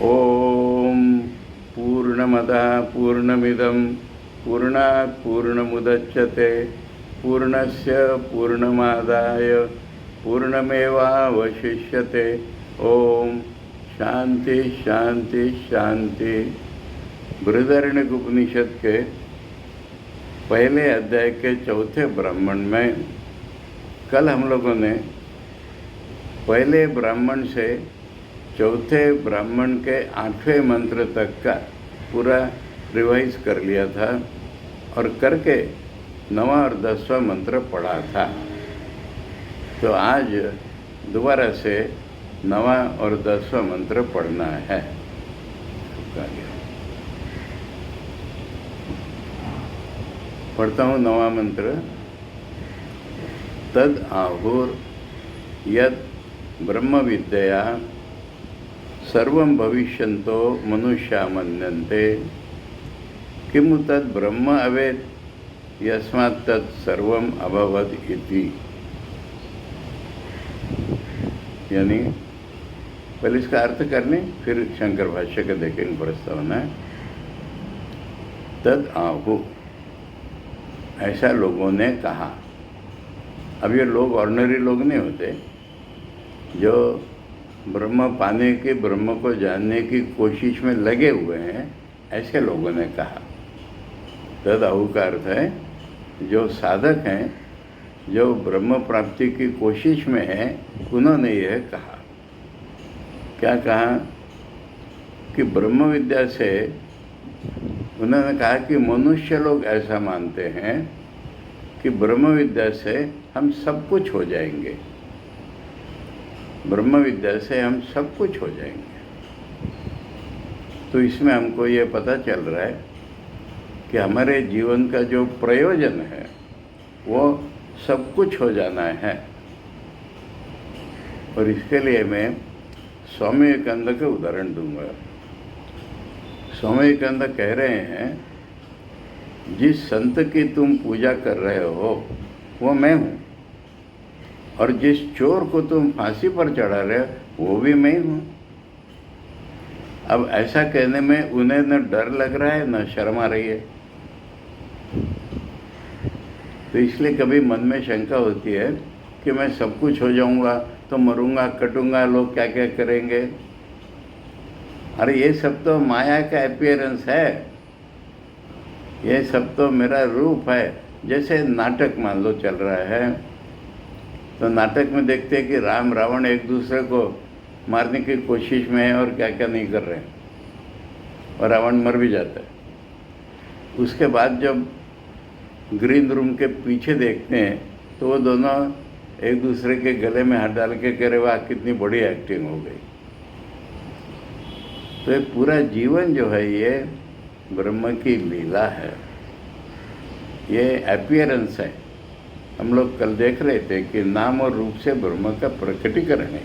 ओम पूर्णमदः पूर्णमिदं पूर्णात् पूर्णमुदच्यते पूर्णस्य पूर्णमादाय पूर्णमेवावशिष्यते। ओम शांति शांति शांति। बृहदारण्यक उपनिषद के पहले अध्याय के चौथे ब्राह्मण में कल हम लोगों ने पहले ब्राह्मण से चौथे ब्राह्मण के 8वें मंत्र तक का पूरा रिवाइज कर लिया था और करके 9वां और 10वां मंत्र पढ़ा था। तो आज दोबारा से 9वां और 10वां मंत्र पढ़ना है। पढ़ता हूँ 9वां मंत्र। तद आहुर यद ब्रह्म विद्या सर्वं भविष्यन्तो मनुष्या मन्यन्ते किमु तद ब्रह्म अवेद यस्मात् तत् सर्वम अभवद इति। यानी पहले इसका अर्थ करने फिर शंकर भाष्य का देखेंगे प्रस्तावना है। तद आहु ऐसा लोगों ने कहा। अब ये लोग ऑर्डिनरी लोग नहीं होते जो ब्रह्म पाने के ब्रह्म को जानने की कोशिश में लगे हुए हैं, ऐसे लोगों ने कहा। तद आहु का अर्थ है जो साधक हैं, जो ब्रह्म प्राप्ति की कोशिश में हैं, उन्होंने यह कहा। क्या कहा कि ब्रह्म विद्या से उन्होंने कहा कि मनुष्य लोग ऐसा मानते हैं कि ब्रह्म विद्या से हम सब कुछ हो जाएंगे, ब्रह्म विद्या से हम सब कुछ हो जाएंगे। तो इसमें हमको ये पता चल रहा है कि हमारे जीवन का जो प्रयोजन है वो सब कुछ हो जाना है। और इसके लिए मैं स्वामी विवेकानंद के उदाहरण दूंगा। स्वामी विवेकानंद कह रहे हैं, जिस संत की तुम पूजा कर रहे हो वो मैं हूँ, और जिस चोर को तुम फांसी पर चढ़ा रहे हो वो भी मैं हूँ। अब ऐसा कहने में उन्हें न डर लग रहा है न शर्म आ रही है। तो इसलिए कभी मन में शंका होती है कि मैं सब कुछ हो जाऊंगा तो मरूंगा कटूंगा, लोग क्या क्या करेंगे। अरे ये सब तो माया का अपीयरेंस है, ये सब तो मेरा रूप है। जैसे नाटक मान लो चल रहा है, तो नाटक में देखते हैं कि राम रावण एक दूसरे को मारने की कोशिश में है और क्या क्या नहीं कर रहे हैं, और रावण मर भी जाता है। उसके बाद जब ग्रीन रूम के पीछे देखते हैं तो वो दोनों एक दूसरे के गले में हाथ डाल के कह रहे, वाह कितनी बड़ी एक्टिंग हो गई। तो ये पूरा जीवन जो है ये ब्रह्म की लीला है, ये अपीयरेंस है। हम लोग कल देख रहे थे कि नाम और रूप से ब्रह्म का प्रकटीकरण है,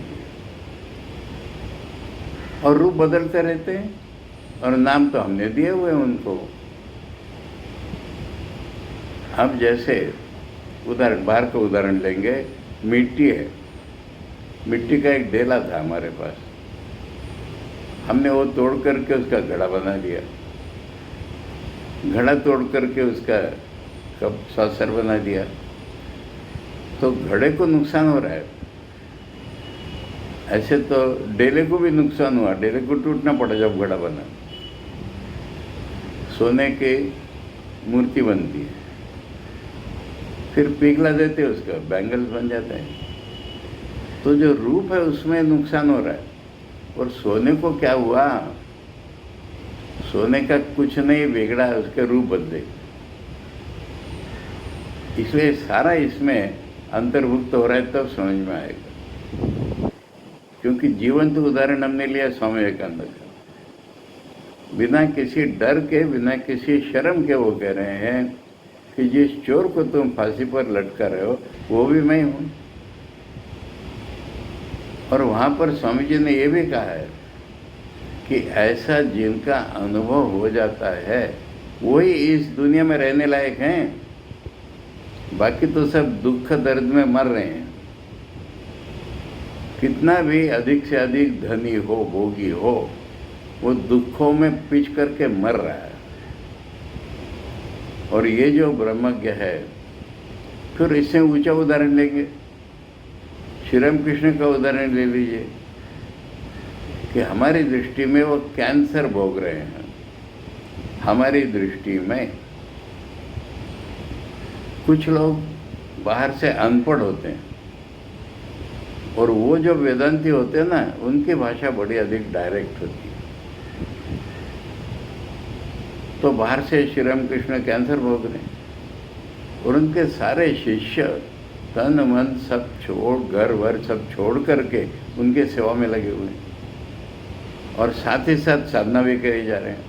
और रूप बदलते रहते हैं और नाम तो हमने दिए हुए हैं उनको। अब जैसे उदाहरण, बाहर का उदाहरण लेंगे, मिट्टी है, मिट्टी का एक ढेला था हमारे पास, हमने वो तोड़ करके उसका घड़ा बना दिया, घड़ा तोड़ करके उसका कप saucer बना दिया। तो घड़े को नुकसान हो रहा है, ऐसे तो डेले को भी नुकसान हुआ, डेले को टूटना पड़ा जब घड़ा बना। सोने की मूर्ति बनती है, फिर पिघला देते हैं, उसका बैंगल्स बन जाता है। तो जो रूप है उसमें नुकसान हो रहा है, और सोने को क्या हुआ, सोने का कुछ नहीं बिगड़ा, उसके रूप बदले। इसलिए सारा इसमें अंतर्भुक्त हो रहा है, तब समझ में आएगा। क्योंकि जीवंत उदाहरण हमने लिया स्वामी विवेकानंद का। बिना किसी डर के, बिना किसी शर्म के वो कह रहे हैं कि जिस चोर को तुम फांसी पर लटका रहे हो वो भी मैं हूँ। और वहाँ पर स्वामी जी ने ये भी कहा है कि ऐसा जिनका अनुभव हो जाता है वही इस दुनिया में रहने लायक हैं, बाकी तो सब दुख दर्द में मर रहे हैं। कितना भी अधिक से अधिक धनी हो, भोगी हो, वो दुखों में पिच करके मर रहा है। और ये जो ब्रह्मज्ञ है, फिर इससे ऊंचा उदाहरण लेंगे, श्री राम कृष्ण का उदाहरण ले लीजिए कि हमारी दृष्टि में वो कैंसर भोग रहे हैं। हमारी दृष्टि में कुछ लोग बाहर से अनपढ़ होते हैं, और वो जो वेदांती होते हैं ना, उनकी भाषा बड़ी अधिक डायरेक्ट होती है। तो बाहर से श्री राम कृष्ण कैंसर भोग रहे हैं, और उनके सारे शिष्य तन मन सब छोड़, घर वर सब छोड़ करके उनके सेवा में लगे हुए हैं, और साथ ही साथ साधना भी करे जा रहे हैं।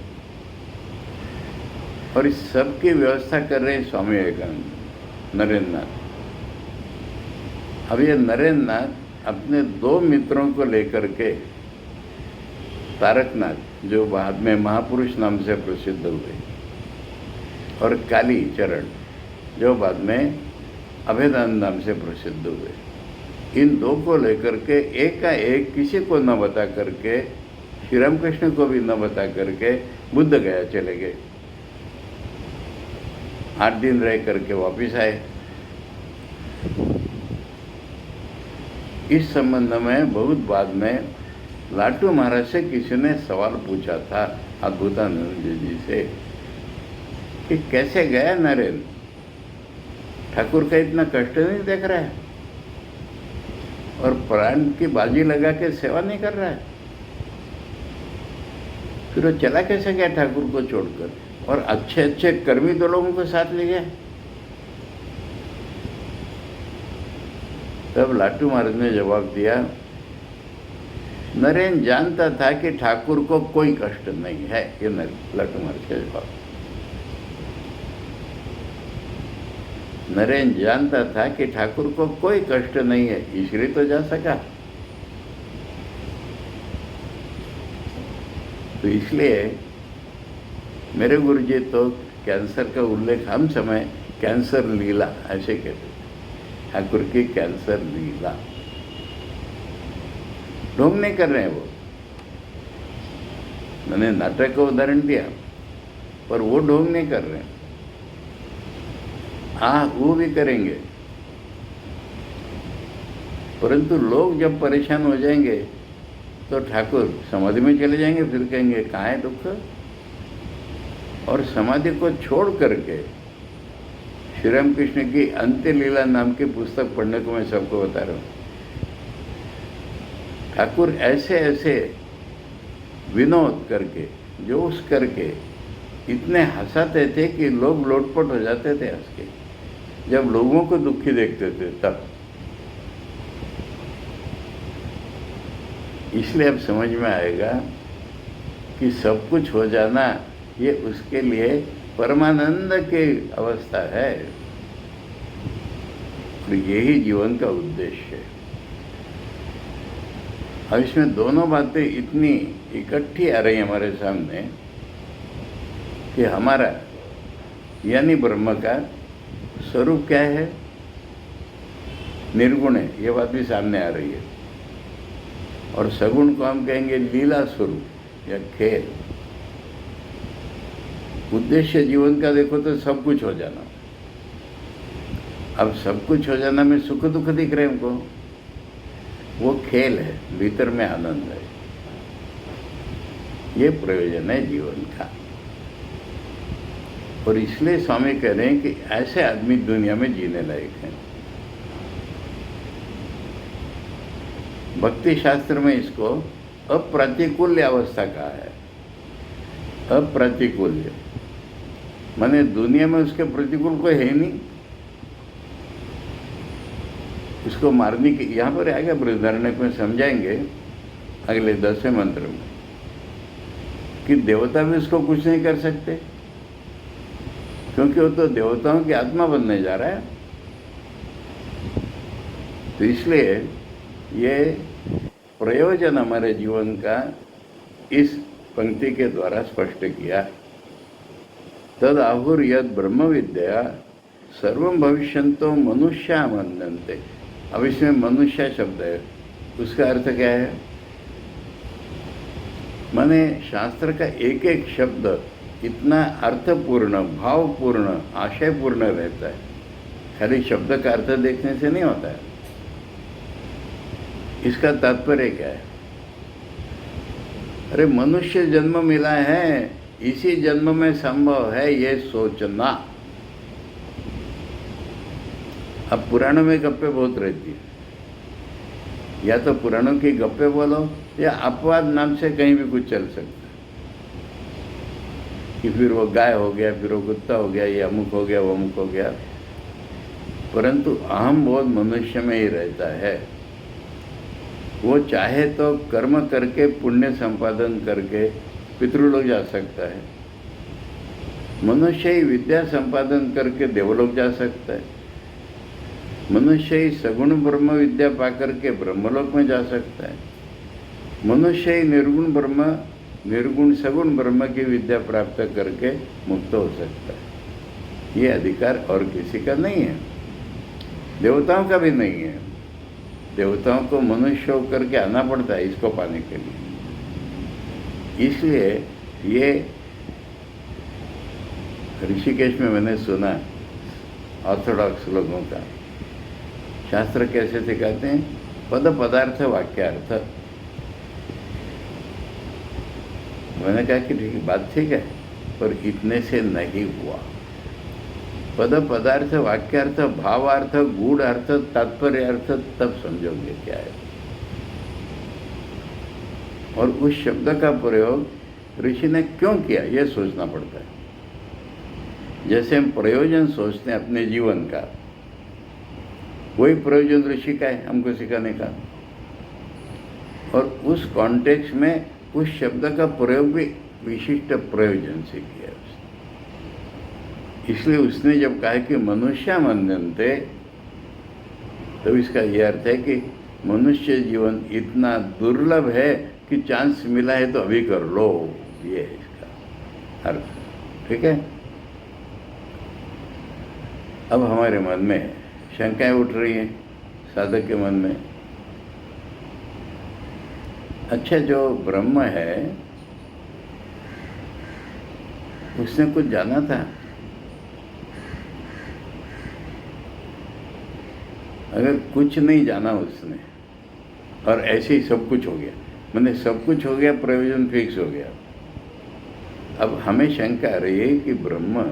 और इस सब की व्यवस्था कर रहे हैं स्वामी विवेकानंद, नरेंद्र नाथ। अब ये नरेंद्र नाथ अपने 2 मित्रों को लेकर के, तारकनाथ जो बाद में महापुरुष नाम से प्रसिद्ध हुए, और काली चरण जो बाद में अभेदानंद नाम से प्रसिद्ध हुए, इन 2 को लेकर के एक का एक किसी को न बता करके, श्री रामकृष्ण को भी न बता करके बुद्ध गया चले गए। 8 दिन रह करके वापिस आए। इस संबंध में बहुत बाद में लाटू महाराज से किसी ने सवाल पूछा था, अद्भुतानंद जी से, कि कैसे गया नरेंद्र, ठाकुर का इतना कष्ट नहीं देख रहा है, और प्राण की बाजी लगा के सेवा नहीं कर रहा है, फिर वो चला कैसे गया ठाकुर को छोड़कर, और अच्छे अच्छे कर्मी 2 लोगों को साथ ले गया। तब लाटू महाराज ने जवाब दिया, नरेंद्र जानता था कि ठाकुर को कोई कष्ट नहीं है। ये लाटू महाराज का जवाब। नरेंद्र जानता था कि ठाकुर को कोई कष्ट नहीं है, इसलिए तो जा सका। तो इसलिए मेरे गुरुजी तो कैंसर का उल्लेख हम समय कैंसर लीला ऐसे कहते थे, ठाकुर की कैंसर लीला। ढोंग नहीं कर रहे हैं वो, मैंने नाटक का उदाहरण दिया, पर वो ढोंग नहीं कर रहे हैं। वो भी करेंगे, परंतु लोग जब परेशान हो जाएंगे तो ठाकुर समाधि में चले जाएंगे, फिर कहेंगे कहाँ है दुख, और समाधि को छोड़ करके श्री राम कृष्ण की अंत्य लीला नाम की पुस्तक पढ़ने को मैं सबको बता रहा हूँ। ठाकुर ऐसे ऐसे विनोद करके, जोश करके इतने हंसाते थे कि लोग लोटपोट हो जाते थे हंस के, जब लोगों को दुखी देखते थे तब। इसलिए अब समझ में आएगा कि सब कुछ हो जाना ये उसके लिए परमानंद की अवस्था है, और यही जीवन का उद्देश्य है। अब इसमें दोनों बातें इतनी इकट्ठी आ रही हमारे सामने कि हमारा यानी ब्रह्म का स्वरूप क्या है, निर्गुण है, ये बात भी सामने आ रही है। और सगुण को हम कहेंगे लीला स्वरूप या खेल। उद्देश्य जीवन का देखो तो सब कुछ हो जाना। अब सब कुछ हो जाना में सुख दुख दिख रहे हैं हमको, वो खेल है, भीतर में आनंद है। ये प्रयोजन है जीवन का। और इसलिए स्वामी कह रहे हैं कि ऐसे आदमी दुनिया में जीने लायक हैं। भक्ति शास्त्र में इसको अप्रतिकूल्य अवस्था कहा है। अप्रतिकूल्य माने दुनिया में उसके प्रतिकूल कोई है नहीं, उसको मारने की। यहाँ पर आएगा बृहदारण्यक में समझाएंगे अगले 10वें मंत्र में कि देवता भी उसको कुछ नहीं कर सकते, क्योंकि वो तो देवताओं की आत्मा बनने जा रहा है। तो इसलिए ये प्रयोजन हमारे जीवन का इस पंक्ति के द्वारा स्पष्ट किया। तद आहुर यद ब्रह्म विद्या सर्वं भविष्यन्तो मनुष्या मन्यन्ते। अब इसमें मनुष्य शब्द है, उसका अर्थ क्या है? माने शास्त्र का एक एक शब्द इतना अर्थपूर्ण, भावपूर्ण, आशयपूर्ण रहता है। खाली शब्द का अर्थ देखने से नहीं होता है। इसका तात्पर्य क्या है? अरे मनुष्य जन्म मिला है, इसी जन्म में संभव है ये सोचना। अब पुराणों में गप्पे बहुत रहती है, या तो पुराणों की गप्पे बोलो या अपवाद नाम से कहीं भी कुछ चल सकता है कि फिर वो गाय हो गया, फिर वो कुत्ता हो गया, ये अमुक हो गया, वो अमुक हो गया। परंतु अहम बोध मनुष्य में ही रहता है। वो चाहे तो कर्म करके, पुण्य संपादन करके पितृलोक जा सकता है। मनुष्य ही विद्या संपादन करके देवलोक जा सकता है। मनुष्य ही सगुण ब्रह्म विद्या पाकर के ब्रह्मलोक में जा सकता है। मनुष्य ही निर्गुण ब्रह्म, निर्गुण सगुण ब्रह्म की विद्या प्राप्त करके मुक्त हो सकता है। ये अधिकार और किसी का नहीं है, देवताओं का भी नहीं है। देवताओं को मनुष्य होकर के आना पड़ता है इसको पाने के लिए। इसलिए ये ऋषिकेश में मैंने सुना ऑर्थोडॉक्स लोगों का, शास्त्र कैसे सिखाते हैं, पद पदार्थ वाक्यार्थ। मैंने कहा कि ठीक बात ठीक है, पर इतने से नहीं हुआ। पद पदार्थ वाक्यार्थ, भावार्थ, गूढ़ अर्थ, तात्पर्य अर्थ तब समझोगे क्या है। और उस शब्द का प्रयोग ऋषि ने क्यों किया यह सोचना पड़ता है। जैसे हम प्रयोजन सोचते हैं अपने जीवन का, वही प्रयोजन ऋषि का है हमको सिखाने का। और उस कॉन्टेक्स्ट में उस शब्द का प्रयोग भी विशिष्ट प्रयोजन से किया उसने। इसलिए उसने जब कहा कि मनुष्य मन्यन्ते, तो इसका यह अर्थ है कि मनुष्य जीवन इतना दुर्लभ है कि चांस मिला है तो अभी कर लो, ये है इसका अर्थ। ठीक है। अब हमारे मन में शंकाएं उठ रही हैं, साधक के मन में। अच्छा, जो ब्रह्म है उसने कुछ जाना था? अगर कुछ नहीं जाना उसने और ऐसे ही सब कुछ हो गया, मैंने सब कुछ हो गया, प्रयोजन फिक्स हो गया। अब हमें शंका आ रही है कि ब्रह्म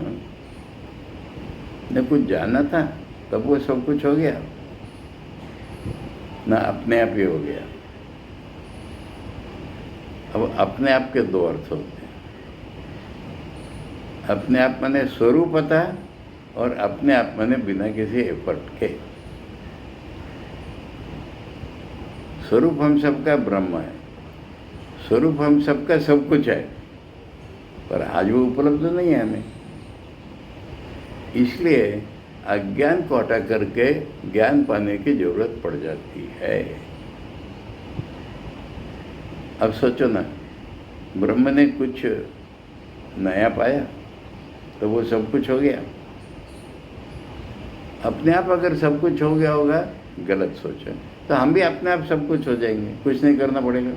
ने कुछ जाना था तब वो सब कुछ हो गया, ना अपने आप ही हो गया। अब अपने आप के दो अर्थ होते हैं। अपने आप माने स्वरूपता, और अपने आप माने बिना किसी एफर्ट के। स्वरूप हम सबका ब्रह्म है, स्वरूप हम सबका सब कुछ है, पर आज वो उपलब्ध नहीं है हमें। इसलिए अज्ञान को हटा करके ज्ञान पाने की जरूरत पड़ जाती है। अब सोचो ना, ब्रह्म ने कुछ नया पाया तो वो सब कुछ हो गया। अपने आप अगर सब कुछ हो गया होगा, गलत सोचो, तो हम भी अपने आप सब कुछ हो जाएंगे, कुछ नहीं करना पड़ेगा।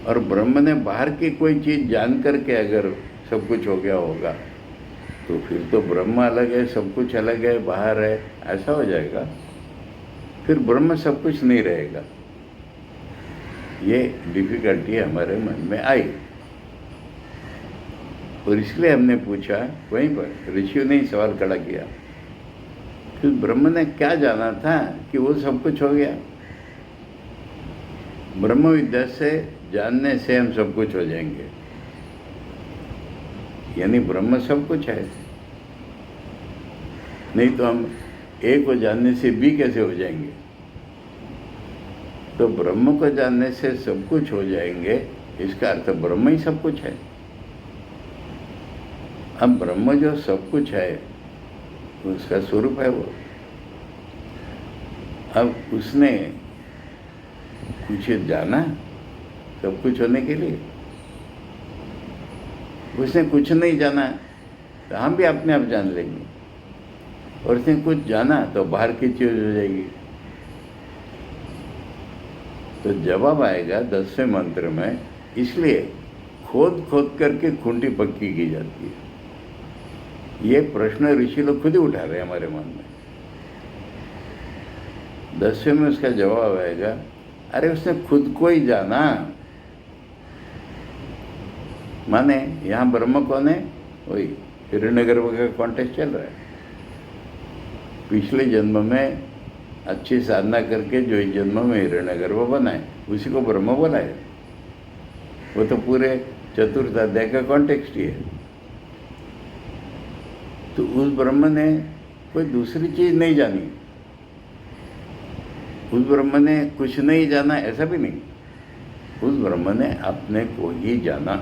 और ब्रह्म ने बाहर की कोई चीज़ जान करके अगर सब कुछ हो गया होगा, तो फिर तो ब्रह्म अलग है, सब कुछ अलग है, बाहर है, ऐसा हो जाएगा। फिर ब्रह्म सब कुछ नहीं रहेगा। ये डिफिकल्टी हमारे मन में आई, और इसलिए हमने पूछा, वहीं पर ऋषियों ने ही सवाल खड़ा किया कि ब्रह्म ने क्या जाना था कि वो सब कुछ हो गया। ब्रह्म विद्या से, जानने से हम सब कुछ हो जाएंगे, यानी ब्रह्म सब कुछ है। नहीं तो हम ए को जानने से बी कैसे हो जाएंगे। तो ब्रह्म को जानने से सब कुछ हो जाएंगे, इसका अर्थ ब्रह्म ही सब कुछ है। अब ब्रह्म जो सब कुछ है उसका स्वरूप है वो। अब उसने कुछ जाना सब कुछ होने के लिए, उसने कुछ नहीं जाना तो हम भी अपने आप जान लेंगे, और उसने कुछ जाना तो बाहर की चीज हो जाएगी। तो जवाब आएगा 10वें मंत्र में, इसलिए खोद खोद करके खूंटी पक्की की जाती है। ये प्रश्न ऋषि लोग खुद ही उठा रहे हैं हमारे मन में। 10वें में उसका जवाब आएगा, अरे उसने खुद को ही जाना। माने यहाँ ब्रह्म कौन है? वही हिरण्यगर्भ का कॉन्टेस्ट चल रहा है। पिछले जन्म में अच्छी साधना करके जो इस जन्म में हिरण्यगर्भ बना है, उसी को ब्रह्म बोला है। वो तो पूरे चतुर्थ अध्याय का कॉन्टेक्स्ट ही है। तो उस ब्रह्म ने कोई दूसरी चीज नहीं जानी, उस ब्रह्म ने कुछ नहीं जाना, ऐसा भी नहीं। उस ब्रह्म ने अपने को ही जाना।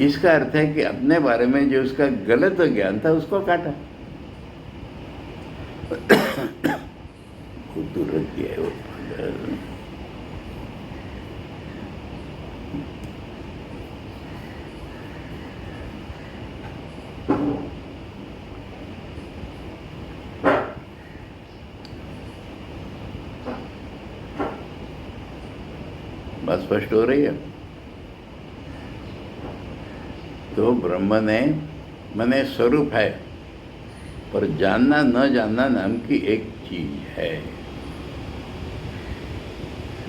इसका अर्थ है कि अपने बारे में जो उसका गलत ज्ञान था उसको काटा। कुदरत है वो। बात स्पष्ट हो रही है? तो ब्रह्म ने मने स्वरूप है, पर जानना न जानना नाम की एक चीज है।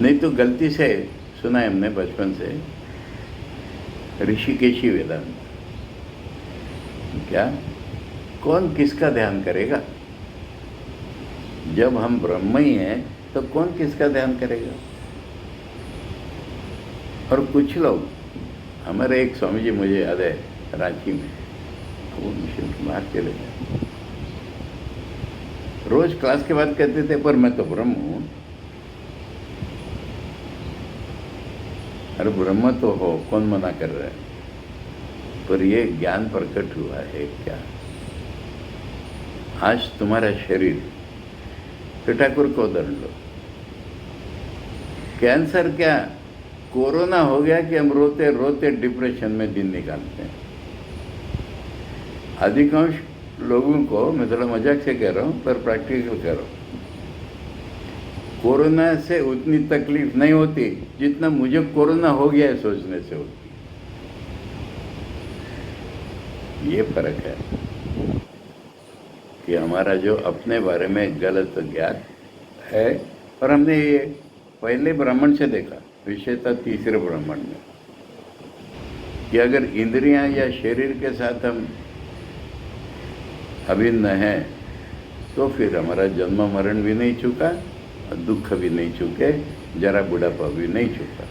नहीं तो गलती से सुना है हमने बचपन से ऋषिकेशी वेदांत। क्या कौन किसका ध्यान करेगा? जब हम ब्रह्म ही हैं तो कौन किसका ध्यान करेगा? और कुछ लोग, हमारे एक स्वामी जी मुझे याद है रांची में, वो मिशन के बाहर चले गए, रोज क्लास के बाद कहते थे पर मैं तो ब्रह्म हूं। अरे ब्रह्म तो हो, कौन मना कर रहा है? पर ये ज्ञान प्रकट हुआ है क्या? आज तुम्हारा शरीर, तो ठाकुर को उदाहरण लो, कैंसर क्या कोरोना हो गया कि हम रोते रोते डिप्रेशन में दिन निकालते हैं। अधिकांश लोगों को, मैं थोड़ा मजाक से कह रहा हूँ पर प्रैक्टिकल कह रहा हूँ, कोरोना से उतनी तकलीफ नहीं होती जितना मुझे कोरोना हो गया है सोचने से होती। ये फर्क है कि हमारा जो अपने बारे में गलत ज्ञान है, और हमने ये पहले ब्राह्मण से देखा, विशेषतः तीसरे ब्राह्मण में, कि अगर इंद्रियां या शरीर के साथ हम अभिन्न हैं तो फिर हमारा जन्म मरण भी नहीं चुका, दुख भी नहीं चुके, जरा बुढ़ापा भी नहीं चुका।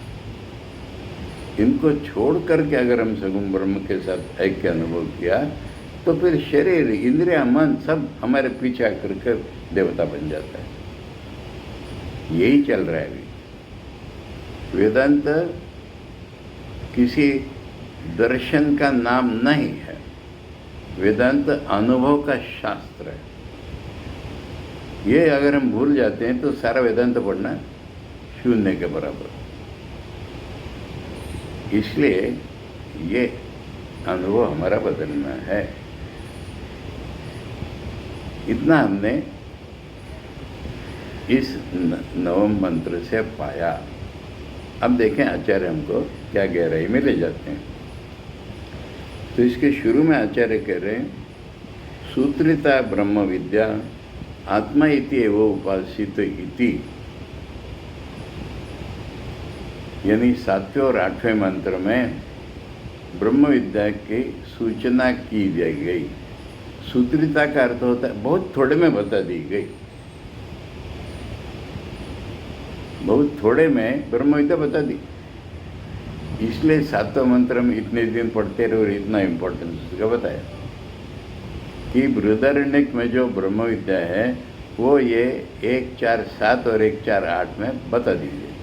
इनको छोड़ करके अगर हम सगुण ब्रह्म के साथ ऐक्य अनुभव किया तो फिर शरीर, इंद्रिया, मन सब हमारे पीछे करके देवता बन जाता है। यही चल रहा है अभी। वेदांत किसी दर्शन का नाम नहीं है, वेदांत अनुभव का शास्त्र है। ये अगर हम भूल जाते हैं तो सारा वेदांत पढ़ना शून्य के बराबर। इसलिए ये अनुभव हमारा बदलना है। इतना हमने इस नवम मंत्र से पाया। अब देखें आचार्य हमको क्या गहराई में ले जाते हैं। तो इसके शुरू में आचार्य कह रहे हैं, सूत्रिता ब्रह्म विद्या आत्मा इति एव उपासित इति, यानी 7वें और 8वें मंत्र में ब्रह्म विद्या की सूचना की गई। सूत्रिता का अर्थ होता है बहुत थोड़े में बता दी गई, बहुत थोड़े में ब्रह्म विद्या बता दी। इसलिए 7वें मंत्र में इतने दिन पढ़ते रहे और इतना इम्पोर्टेंस उसका बताया कि बृहदारण्यक में जो ब्रह्म विद्या है वो ये 1-4-7 और 1-4-8 में बता दीजिए।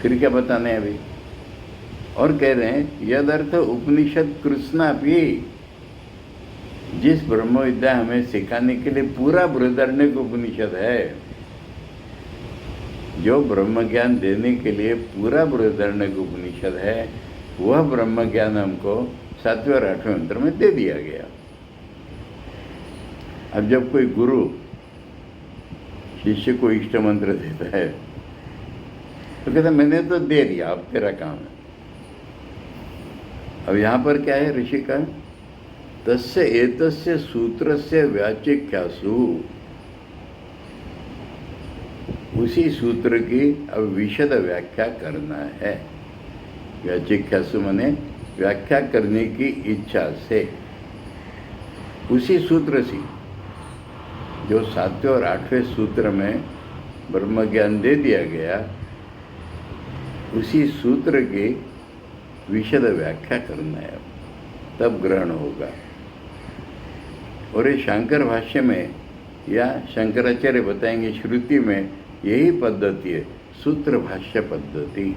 फिर क्या बताने अभी? और कह रहे हैं यदर्थ उपनिषद कृष्णा भी, जिस ब्रह्म विद्या हमें सिखाने के लिए पूरा बृहदारण्यक उपनिषद है, जो ब्रह्म ज्ञान देने के लिए पूरा बृहदारण्यक उपनिषद है, वह ब्रह्म ज्ञान हमको 7वें और 8वें मंत्र में दे दिया गया। अब जब कोई गुरु शिष्य को इष्ट मंत्र देता है तो कहता मैंने तो दे दिया, अब तेरा काम है। अब यहाँ पर क्या है ऋषि का, तस्य एतस्य सूत्रस्य व्याचिख्यासु, उसी सूत्र की अब विशद व्याख्या करना है। व्याचिख्यासु माने व्याख्या करने की इच्छा से, उसी सूत्र से जो 7वें और 8वें सूत्र में ब्रह्म ज्ञान दे दिया गया, उसी सूत्र की विशद व्याख्या करना है, तब ग्रहण होगा। और ये शंकर भाष्य में या शंकराचार्य बताएंगे श्रुति में यही पद्धति है, सूत्र भाष्य पद्धति।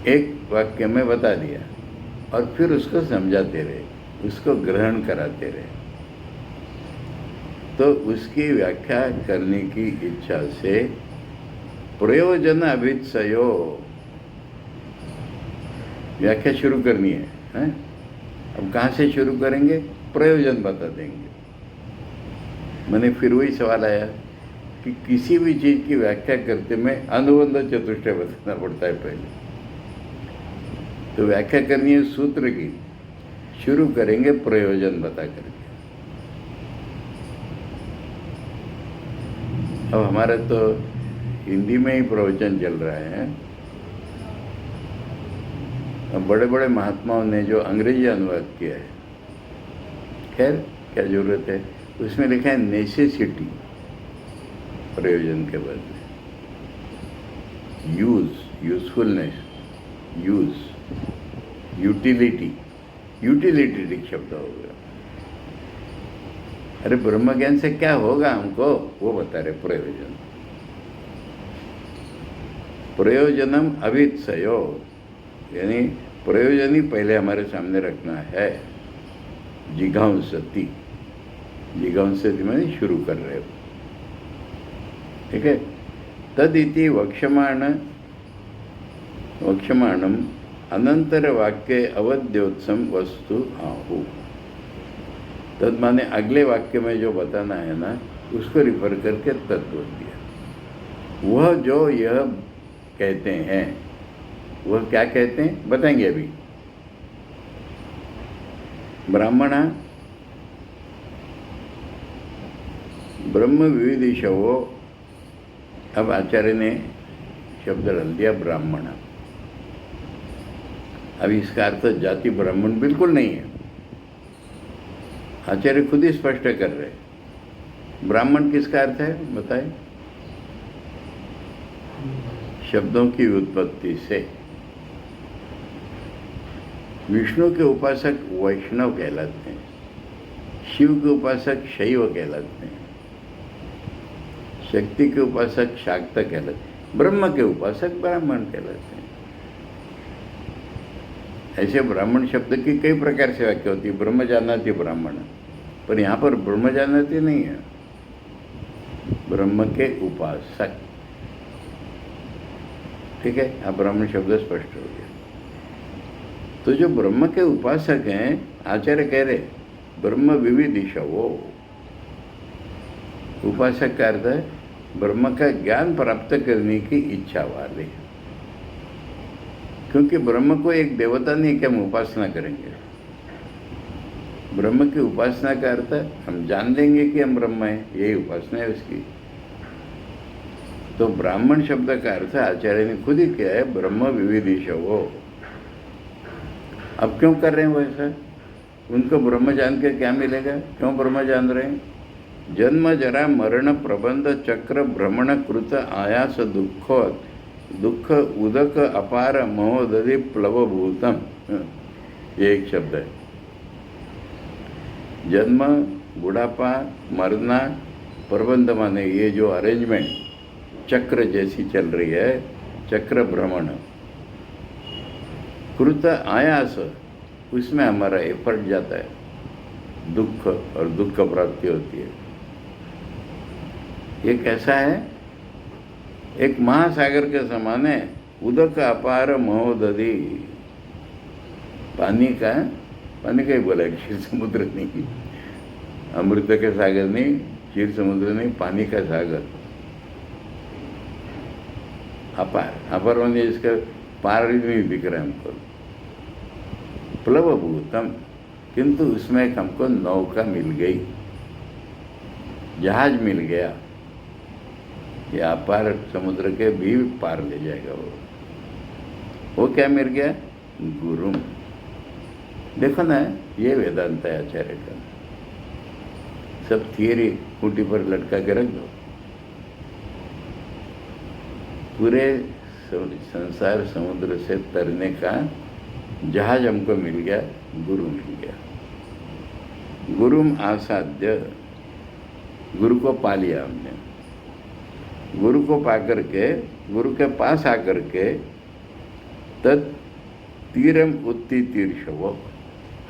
एक वाक्य में बता दिया और फिर उसको समझाते रहे, उसको ग्रहण कराते रहे, तो उसकी व्याख्या करने की इच्छा से प्रयोजन अभित्सयो, व्याख्या शुरू करनी है? अब कहाँ से शुरू करेंगे? प्रयोजन बता देंगे। मैंने फिर वही सवाल आया कि किसी भी चीज़ की व्याख्या करते में अनुबंध चतुष्टय बताना पड़ता है पहले। तो व्याख्या करनी है सूत्र की, शुरू करेंगे प्रयोजन बता करके। अब हमारा तो हिंदी में ही प्रवचन चल रहा है। अब बड़े बड़े महात्माओं ने जो अंग्रेजी अनुवाद किया है, खैर क्या जरूरत है, उसमें लिखा है नेसेसिटी प्रयोजन के बदले, use, usefulness, use, utility, utility शब्द हो गया। अरे ब्रह्म ज्ञान से क्या होगा हमको, वो बता रहे प्रयोजन। प्रयोजनम अभित्सयो, यानी प्रयोजन ही पहले हमारे सामने रखना है। जिघांसति, जिघांसति मैंने शुरू कर रहे हो, ठीक है। तदिति वक्षमाणम अनंतर वाक्य अवद्योत्सम वस्तु आहु। तद माने अगले वाक्य में जो बताना है ना, उसको रिफर करके तद बोल दिया। वह जो यह कहते हैं, वह क्या कहते हैं बताएंगे अभी। ब्राह्मणा ब्रह्म विविदिशवो, अब आचार्य ने शब्द डाल दिया ब्राह्मणा। अब इसका अर्थ जाति ब्राह्मण बिल्कुल नहीं है, आचार्य खुद ही स्पष्ट कर रहे। ब्राह्मण किसका अर्थ है बताए? शब्दों की उत्पत्ति से। विष्णु के उपासक वैष्णव कहलाते हैं, शिव के उपासक शैव कहलाते हैं, शक्ति के उपासक शाक्त कहलाते हैं, ब्रह्म के उपासक ब्राह्मण कहलाते हैं। ऐसे ब्राह्मण शब्द की कई प्रकार से व्याख्या होती है। ब्रह्म जानाति ब्राह्मण, पर यहाँ पर ब्रह्म जानाति नहीं है, ब्रह्म के उपासक, ठीक है। अब ब्राह्मण शब्द स्पष्ट हो गया। तो जो ब्रह्म के उपासक हैं, आचार्य कह रहे ब्रह्म विविदिशवो, उपासक का अर्थ है ब्रह्म का ज्ञान प्राप्त करने की इच्छा वाले। क्योंकि ब्रह्म को एक देवता नहीं कि हम उपासना करेंगे। ब्रह्म की उपासना का अर्थ है हम जान लेंगे कि हम ब्रह्म हैं, यही उपासना है उसकी। तो ब्राह्मण शब्द का अर्थ आचार्य ने खुद ही किया है ब्रह्म विविदिशवो। अब क्यों कर रहे हैं वैसा? उनको ब्रह्म जान के क्या मिलेगा? क्यों ब्रह्म जान रहे हैं? जन्म जरा मरण प्रबंध चक्र भ्रमण कृत आयास दुख उदक अपार महोदधि प्लवभूतम, ये एक शब्द है। जन्म, बुढ़ापा, मरना, प्रबंध माने ये जो अरेंजमेंट चक्र जैसी चल रही है, चक्र भ्रमण, कृत आयास, उसमें हमारा एफर्ट जाता है, दुख और दुख प्राप्ति होती है। ये कैसा है? एक महासागर के समान है। उदक अपार महोदधि, पानी का ही बोला, क्षीर समुद्र नहीं, अमृत के सागर नहीं, क्षीर समुद्र नहीं, पानी का सागर, अपार। अपार म्हणजे इसका पार ही नहीं दिख रहा हमको। प्लवभूतम, किंतु उसमें एक हमको नौका मिल गई, जहाज मिल गया, ये अपार समुद्र के भी पार ले जाएगा वो क्या मिल गया? गुरु। देखो ना, ये वेदांत है आचार्य का। सब थियरी खूंटी पर लटका के रख दो। पूरे संसार समुद्र से तरने का जहाज हमको मिल गया, गुरु मिल गया। गुरुम आसाद्य, गुरु को पा लिया हमने। गुरु को पा करके, गुरु के पास आकर के, तत् तीरम उत्ती तीर्षवो,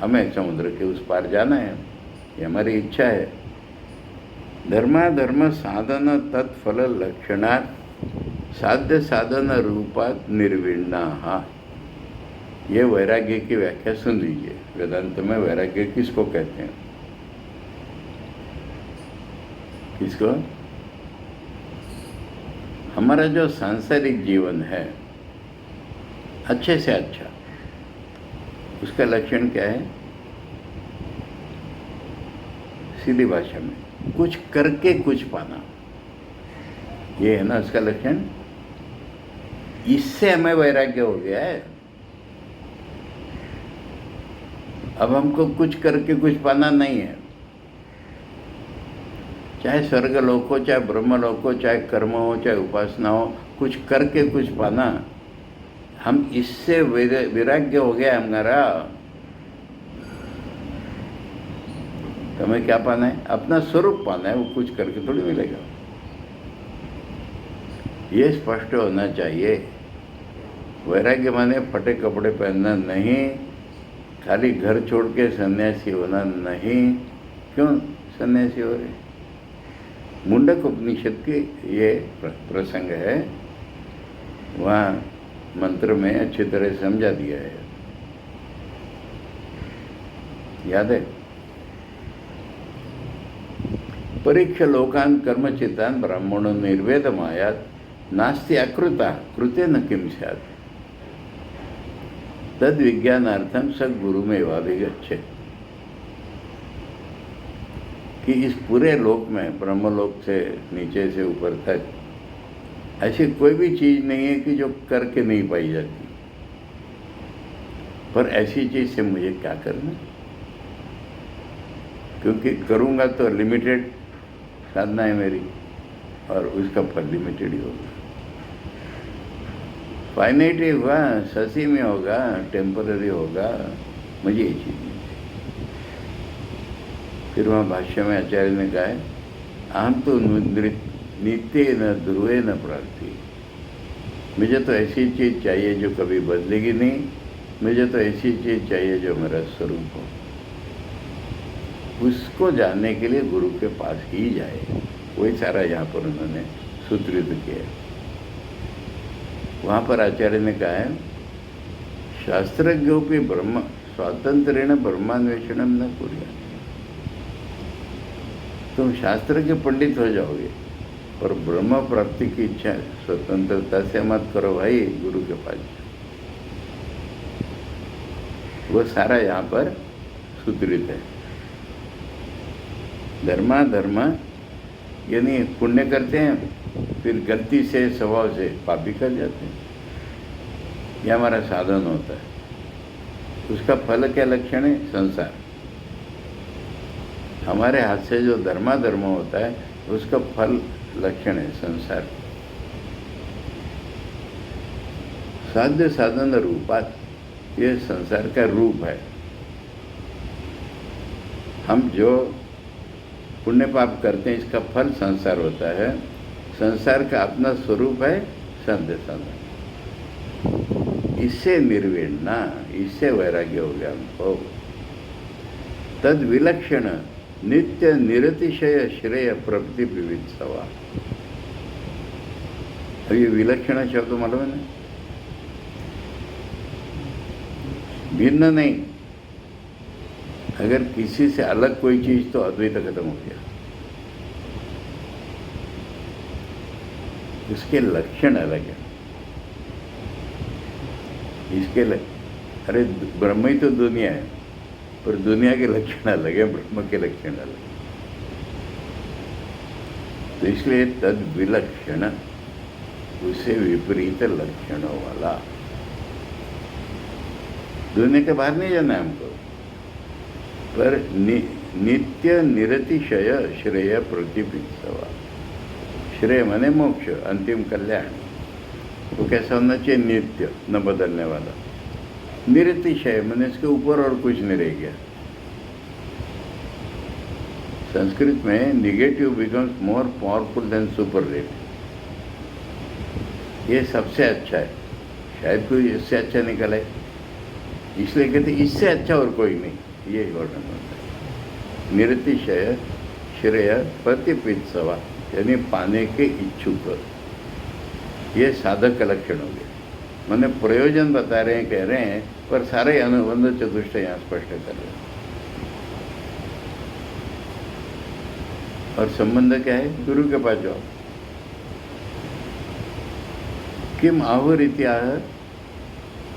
हमें समुद्र के उस पार जाना है, ये हमारी इच्छा है। धर्माधर्म साधन तत्फल लक्षणात् साध्य साधन रूपात निर्विण्णा। ये वैराग्य की व्याख्या सुन लीजिए। वेदांत में वैराग्य किसको कहते हैं? किसको? हमारा जो सांसारिक जीवन है, अच्छे से अच्छा, उसका लक्षण क्या है? सीधी भाषा में, कुछ करके कुछ पाना, ये है ना उसका लक्षण। इससे हमें वैराग्य हो गया है। अब हमको कुछ करके कुछ पाना नहीं है, चाहे स्वर्ग लोक हो, चाहे ब्रह्म लोक हो, चाहे कर्म हो, चाहे उपासना हो, कुछ करके कुछ पाना। हम इससे वैराग्य हो गया हमारा। तो हमें क्या पाना है? अपना स्वरूप पाना है, वो कुछ करके थोड़ी मिलेगा। ये स्पष्ट होना चाहिए। वैराग्य माने फटे कपड़े पहनना नहीं, खाली घर छोड़ के सन्यासी होना नहीं। क्यों सन्यासी हो रहे? मुंडक उपनिषद की ये प्रसंग है, वहाँ मंत्र में अच्छी तरह समझा दिया है, याद है? परीक्ष लोकान कर्मचितान ब्राह्मणो निर्वेदमायात नास्ति अकृता कृतेन किम स्यात् तद विज्ञानार्थम स गुरुमेवाभिगच्छेत्। कि इस पूरे लोक में, ब्रह्मलोक से नीचे से ऊपर तक, ऐसी कोई भी चीज़ नहीं है कि जो करके नहीं पाई जाती। पर ऐसी चीज़ से मुझे क्या करना? क्योंकि करूँगा तो लिमिटेड साधना है मेरी, और उसका फल लिमिटेड ही होगा, फाइनाइट ही होगा, ससी में होगा, टेम्पररी होगा। मुझे ये चीज़ नहीं चाहिए। फिर वहाँ भाष्य में आचार्य ने कहा है, अहम तो नित्य न ध्रुवे न प्रार्थी। मुझे तो ऐसी चीज़ चाहिए जो कभी बदलेगी नहीं, मुझे तो ऐसी चीज़ चाहिए जो मेरा स्वरूप हो। उसको जानने के लिए गुरु के पास ही जाए। वही सारा यहाँ पर उन्होंने सूत्रित किया। वहाँ पर आचार्य ने कहा है, शास्त्रज्ञोपि ब्रह्म स्वातंत्रेण ब्रह्मान्वेषणम न कुर्यात्। तुम शास्त्र के पंडित हो जाओगे, पर ब्रह्म प्राप्ति की इच्छा स्वतंत्रता से मत करो भाई, गुरु के पास जाओ। वो सारा यहाँ पर सूत्रित है। धर्मा यानी पुण्य करते हैं, फिर गलती से, स्वभाव से पापी कर जाते हैं। यह हमारा साधन होता है। उसका फल क्या लक्षण है? संसार। हमारे हाथ से जो धर्म होता है, उसका फल लक्षण है संसार। साध्य साधन रूपात, ये संसार का रूप है। हम जो पुण्य पाप करते हैं, इसका फल संसार होता है। संसार का अपना स्वरूप है साध्य साधन। इससे निर्विण्णा, इससे वैराग्य हो गया हमको। तद विलक्षण नित्य निरतिशय श्रेय प्रवृत्ति विवित्सवा। अब ये विलक्षण शब्द मालूम है ना? भिन्न नहीं। अगर किसी से अलग कोई चीज़, तो अद्वैत खत्म हो गया। उसके लक्षण अलग है। अरे ब्रह्म ही तो दुनिया है, पर दुनिया के लक्षण अलग है, ब्रह्म के लक्षण अलग है। तो इसलिए तद विलक्षण, उसे विपरीत लक्षणों वाला। दुनिया के बाहर नहीं जाना है हमको, पर नित्य निरतिशय श्रेय प्रतिपित्सवा। श्रेय माने मोक्ष, अंतिम कल्याण। वो कैसा होना चाहिए? नित्य, न बदलने वाला। निरतिशय माने इसके ऊपर और कुछ नहीं रह गया। संस्कृत में negative becomes more powerful than superlative. ये सबसे अच्छा है, शायद कोई इससे अच्छा निकला है, इसलिए कहते इससे अच्छा और कोई नहीं। ये वर्णन होता है। निरतिशय श्रेय प्रतिपित्सवा, यानी पाने के इच्छुक। ये साधक का लक्षण हो गया। मैंने प्रयोजन बता रहे हैं, कह रहे हैं, पर सारे अनुबंध चतुष्ट यहाँ स्पष्ट कर रहे हैं। और संबंध क्या है? गुरु के पास जाओ। किम आहुरीत्याह,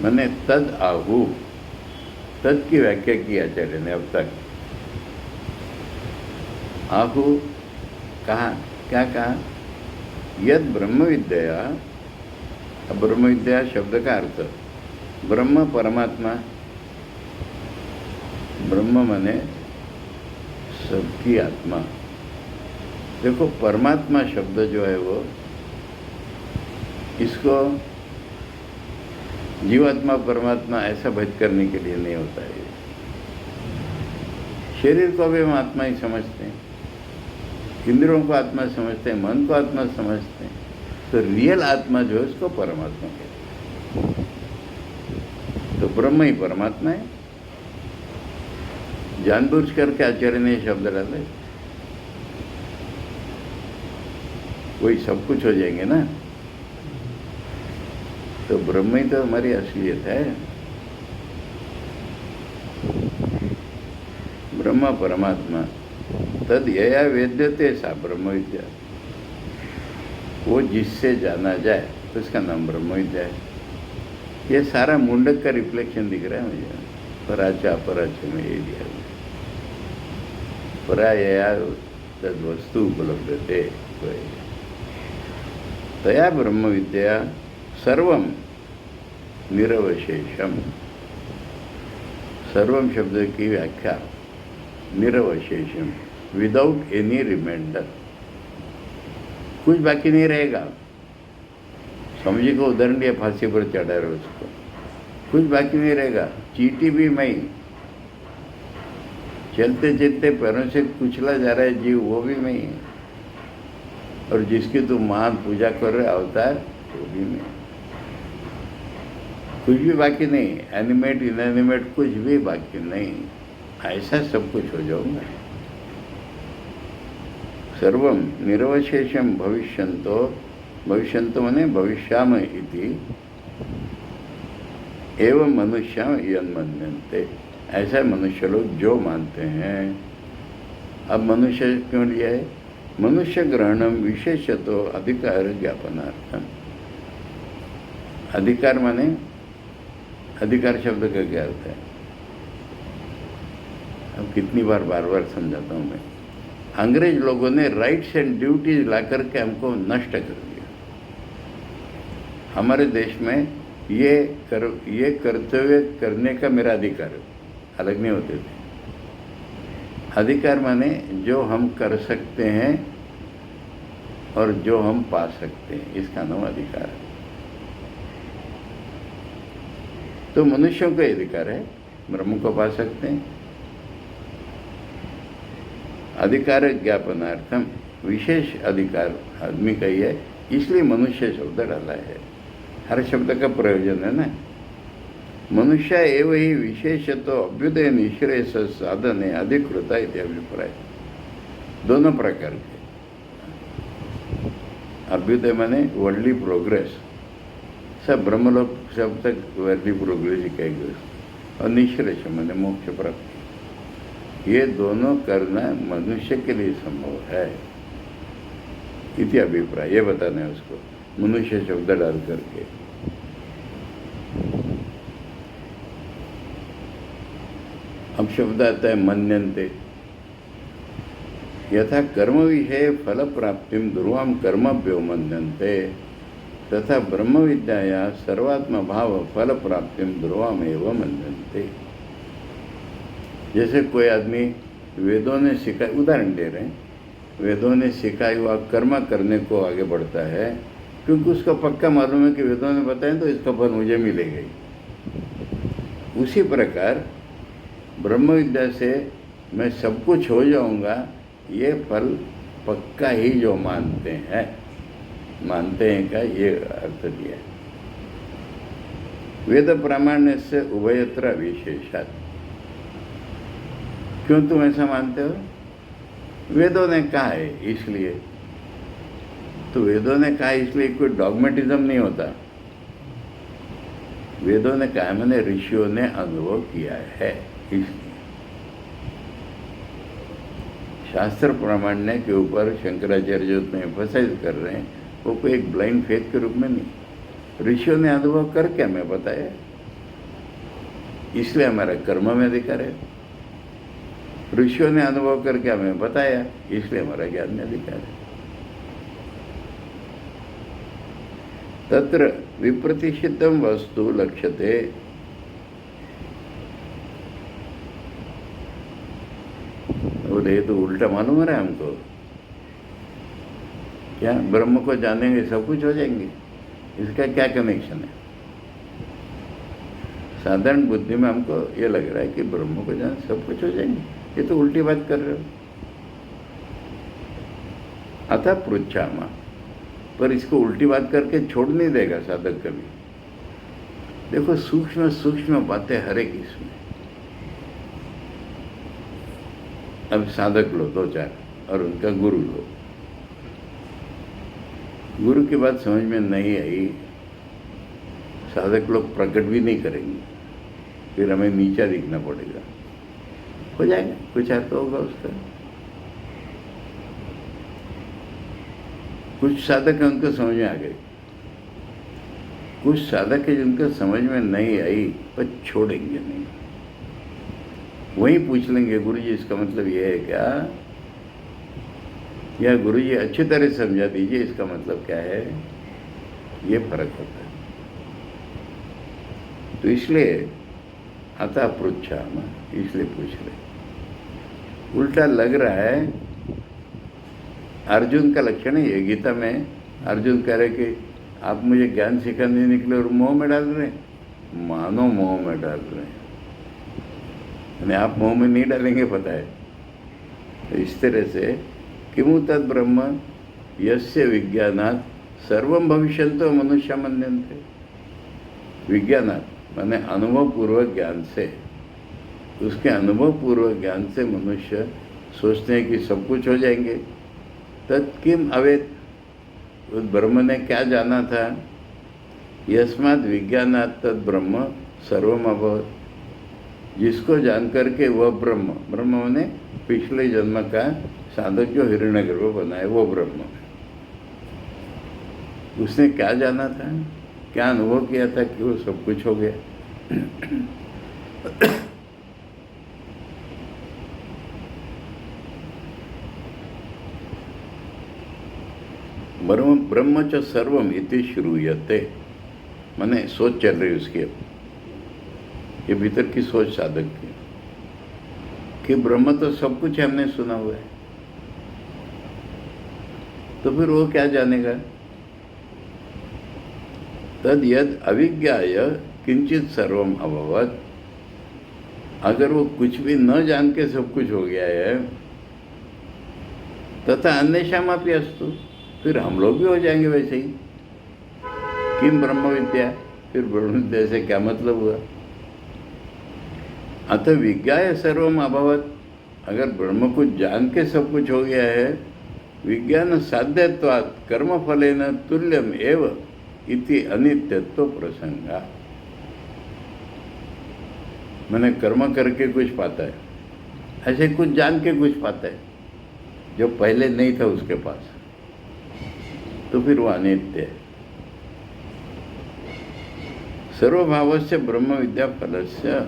मैंने तद आहु, तद की व्याख्या की आचार्य ने अब तक। आहु कहा, क्या कहा? यद ब्रह्म विद्या। अब ब्रह्म विद्या शब्द का अर्थ ब्रह्म परमात्मा। ब्रह्म माने सबकी आत्मा। देखो परमात्मा शब्द जो है वो, इसको जीवात्मा परमात्मा ऐसा भेद करने के लिए नहीं होता है। शरीर को भी हम आत्मा ही समझते हैं, इंद्रियों को आत्मा समझते हैं, मन को आत्मा समझते हैं। तो रियल आत्मा जो है उसको परमात्मा कहते हैं। तो ब्रह्म ही परमात्मा है। जानबूझ करके आचार्य ने शब्द डाले, वही सब कुछ हो जाएंगे ना। तो ब्रह्म ही तो हमारी असलियत है। ब्रह्म परमात्मा तद यया वेद्यते सा ब्रह्म विद्या। वो जिससे जाना जाए उसका नाम ब्रह्म विद्या है। ये सारा मुंडक का रिफ्लेक्शन दिख रहा है मुझे। पराचा अपराच में ये दिया, परायया तद वस्तु उपलब्धते। तया ब्रह्म विद्या सर्वम निरवशेषम। सर्वम शब्द की व्याख्या निरवशेषम, विदाउट एनी रिमाइंडर। कुछ बाकी नहीं रहेगा। स्वामी जी को उदाहरण दिया, फांसी पर चढ़ा रहे उसको, कुछ बाकी नहीं रहेगा। चींटी भी मैं, चलते चलते पैरों से कुचला जा रहा है जीव, वो भी मैं। और जिसकी तुम महान पूजा कर रहे अवतार, वो भी मैं। कुछ भी बाकी नहीं, एनिमेट इनएनिमेट कुछ भी बाकी नहीं। ऐसा सब कुछ हो जाऊंगा। सर्वम निरवशेषम भविष्यंतो, भविष्यंतो माने भविष्याम इति एवं मनुष्य यन्मन्यन्ते। ऐसा मनुष्य लोग जो मानते हैं। अब मनुष्य क्यों लिया है? मनुष्य ग्रहणम विशेषतो अधिकार ज्ञापनार्थम। अधिकार माने, अधिकार शब्द का क्या अर्थ है? अब कितनी बार बार बार समझाता हूँ मैं। अंग्रेज लोगों ने राइट्स एंड ड्यूटीज ला करके हमको नष्ट कर दिया। हमारे देश में ये कर्तव्य करने का मेरा अधिकार अलग नहीं होते थे। अधिकार माने जो हम कर सकते हैं और जो हम पा सकते हैं, इसका नाम अधिकार है। तो मनुष्यों का अधिकार है, ब्रह्म को पा सकते हैं। अधिकार ज्ञापनार्थम, विशेष अधिकार आदमी का ही है, इसलिए मनुष्य शब्द डाला है। हर शब्द का प्रयोजन है ना। मनुष्य एवं ही विशेषतो अभ्युदय निश्रेय साधन है अधिकृता अभिप्राय। दोनों प्रकार के। अभ्युदय माने वर्ल्डली प्रोग्रेस, सब ब्रह्मलोक सब तक वर्ल्डली प्रोग्रेस ही कहेंगे। और निश्रेय माने मोक्ष प्राप्ति। ये दोनों करना मनुष्य के लिए संभव है, इति अभिप्राय। ये बताना है उसको। मनुष्य शब्द डाल करके। अब शब्द आता है मन्यन्ते। यथा कर्म विषय फल प्राप्ति ध्रुवम कर्मभ्यो मन्यन्ते तथा ब्रह्म विद्याया सर्वात्म भाव फल प्राप्ति ध्रुवम एवं मन्यन्ते। जैसे कोई आदमी वेदों ने सिखाया, उदाहरण दे रहे हैं, वेदों ने सिखाया हुआ कर्म करने को आगे बढ़ता है क्योंकि उसका पक्का मालूम है कि वेदों ने बताया तो इसका फल मुझे मिलेगा ही। उसी प्रकार ब्रह्म विद्या से मैं सब कुछ हो जाऊंगा, ये फल पक्का ही जो मानते हैं का ये अर्थ दिया है। वेद प्रामाण्य से उभयत्र विशेषात। क्यों तुम ऐसा मानते हो? वेदों ने कहा है इसलिए। तो वेदों ने कहा इसलिए कोई डॉगमेटिज्म नहीं होता। वेदों ने कहा मैंने ऋषियों ने अनुभव किया है इसलिए। शास्त्र प्रामाण्य के ऊपर शंकराचार्य जो उसमें एम्फसाइज कर रहे हैं वो कोई एक ब्लाइंड फेथ के रूप में नहीं, ऋषियों ने अनुभव करके हमें बताया, इसलिए हमारा कर्म में अधिकार है। ऋषियों ने अनुभव करके हमें बताया, इसलिए हमारा ज्ञान में अधिकार है। तत्र विप्रतिषिद्धम वस्तु लक्ष्यते। बोले तो उल्टा मालूम है हमको। क्या ब्रह्म को जानेंगे सब कुछ हो जाएंगे? इसका क्या कनेक्शन है? साधारण बुद्धि में हमको ये लग रहा है कि ब्रह्म को जान सब कुछ हो जाएंगे। ये तो उल्टी बात कर रहे हो। अतः पृच्छामा, पर इसको उल्टी बात करके छोड़ नहीं देगा साधक कभी। देखो सूक्ष्म सूक्ष्म बातें हर एक इसमें। अब साधक लो दो चार और उनका गुरु लो। गुरु की बात समझ में नहीं आई, साधक लोग प्रकट भी नहीं करेंगे, फिर हमें नीचा दिखना पड़ेगा। हो जाएगा, कुछ अर्थ होगा उसका। कुछ साधक है उनको समझ में आ गए, कुछ साधक है जिनको समझ में नहीं आई पर छोड़ेंगे नहीं। वहीं पूछ लेंगे गुरु जी इसका मतलब ये है क्या, या गुरु जी अच्छी तरह समझा दीजिए इसका मतलब क्या है। ये फर्क होता है। तो इसलिए अतः पृच्छा, इसलिए पूछ रहे। उल्टा लग रहा है, अर्जुन का लक्षण है ये। गीता में अर्जुन कह रहे कि आप मुझे ज्ञान सिखाने निकले और मोह में डाल रहे हैं। मानो मोह में डाल रहे हैं, यानी आप मोह में नहीं डालेंगे पता है। तो इस तरह से किमु तद ब्रह्म यस्य विज्ञानात् सर्वं भविष्यन्तो मनुष्य मन्यन्ते। विज्ञानात् माने अनुभवपूर्वक ज्ञान से, उसके अनुभवपूर्वक ज्ञान से मनुष्य सोचते हैं कि सब कुछ हो जाएंगे। तत्किम अवेद, उस ब्रह्म ने क्या जाना था? यस्मात् विज्ञानात् तद ब्रह्म सर्वम अभवत्। जिसको जान करके वह ब्रह्म, ब्रह्म माने पिछले जन्म का साधक जो हिरण्यगर्भ बनाए वो ब्रह्म, उसने क्या जाना था, क्या अनुभव किया था कि वो सब कुछ हो गया। ब्रह्म च सर्वम इति श्रूयते, माने सोच चल रही उसकी, ये भीतर की सोच साधक की कि ब्रह्म तो सब कुछ हमने सुना हुआ है, तो फिर वो क्या जानेगा? तद यद अविज्ञाय किंचित सर्वम अभवत्। अगर वो कुछ भी न जान के सब कुछ हो गया है, तथा अन्येषामपि अस्तु, फिर हम लोग भी हो जाएंगे वैसे ही। किम ब्रह्म विद्या, फिर ब्रह्म विद्या से क्या मतलब हुआ? अतः विज्ञाय सर्वम अभवत्। अगर ब्रह्म को जान के सब कुछ हो गया है, विज्ञान साध्यत्वात् कर्म फलेन तुल्यम एव इति अनित्यत्व प्रसंगा। मैंने कर्म करके कुछ पाता है, ऐसे कुछ जान के कुछ पाता है जो पहले नहीं था उसके पास, तो फिर वो अनित्य है। सर्वभावस्य ब्रह्म विद्या फलस्य,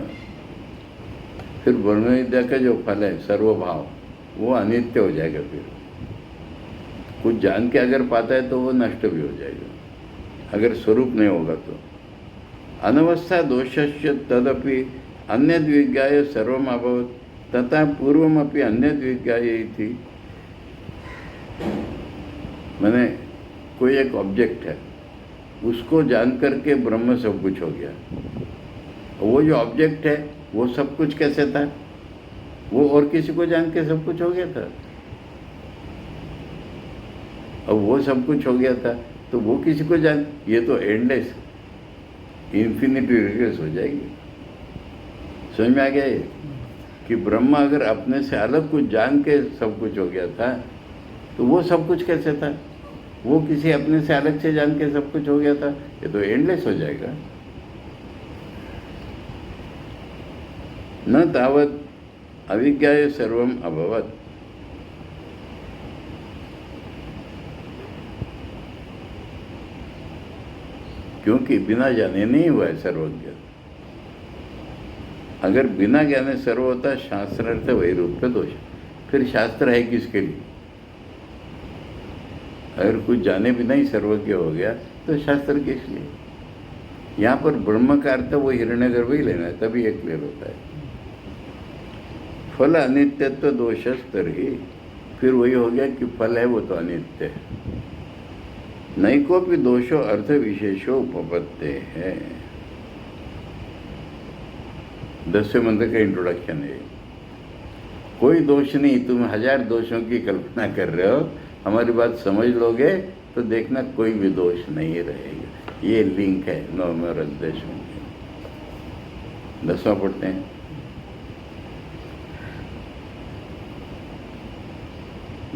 फिर ब्रह्म विद्या का जो फल है सर्वभाव वो अनित्य हो जाएगा। फिर कुछ जान के अगर पाता है तो वो नष्ट भी हो जाएगा, अगर स्वरूप नहीं होगा तो। अनवस्था दोषस्य तदपि अन्यद् विज्ञाय सर्वम अभवत् तथा पूर्वमपि अन्यद् विज्ञाय थी। मैंने कोई एक ऑब्जेक्ट है, उसको जान करके ब्रह्म सब कुछ हो गया। वो जो ऑब्जेक्ट है वो सब कुछ कैसे था? वो और किसी को जान के सब कुछ हो गया था। अब वो सब कुछ हो गया था तो वो किसी को जान, ये तो एंडलेस इन्फिनिटी रिग्रेस हो जाएगी। समझ में आ गया ये कि ब्रह्म अगर अपने से अलग कुछ जान के सब कुछ हो गया था तो वो सब कुछ कैसे था? वो किसी अपने से अलग से जान के सब कुछ हो गया था, ये तो एंडलेस हो जाएगा। न तावत अविज्ञाय सर्वम अभवत्, क्योंकि बिना जाने नहीं हुआ है सर्वज्ञ। अगर बिना ज्ञाने सर्व होता शास्त्रार्थ वैरूप्य दोष, फिर शास्त्र है किसके लिए? अगर कुछ जाने बिना ही सर्वज्ञ हो गया तो शास्त्र किस लिए? यहाँ पर ब्रह्म का अर्थ वो हिरण्यगर्भ ही लेना है, तभी एक क्लियर होता है। फल अनित्यत्व दोषस्तर ही, फिर वही हो गया कि फल है वो तो अनित्य है। नैकोपि दोषो अर्थ विशेषो उपपत्ते है। 10वें मंत्र का इंट्रोडक्शन है। कोई दोष नहीं, तुम 1000 दोषों की कल्पना कर रहे हो, हमारी बात समझ लोगे तो देखना कोई भी दोष नहीं रहेगा। ये लिंक है 9वें और 10वें। 10वां पढ़ते हैं।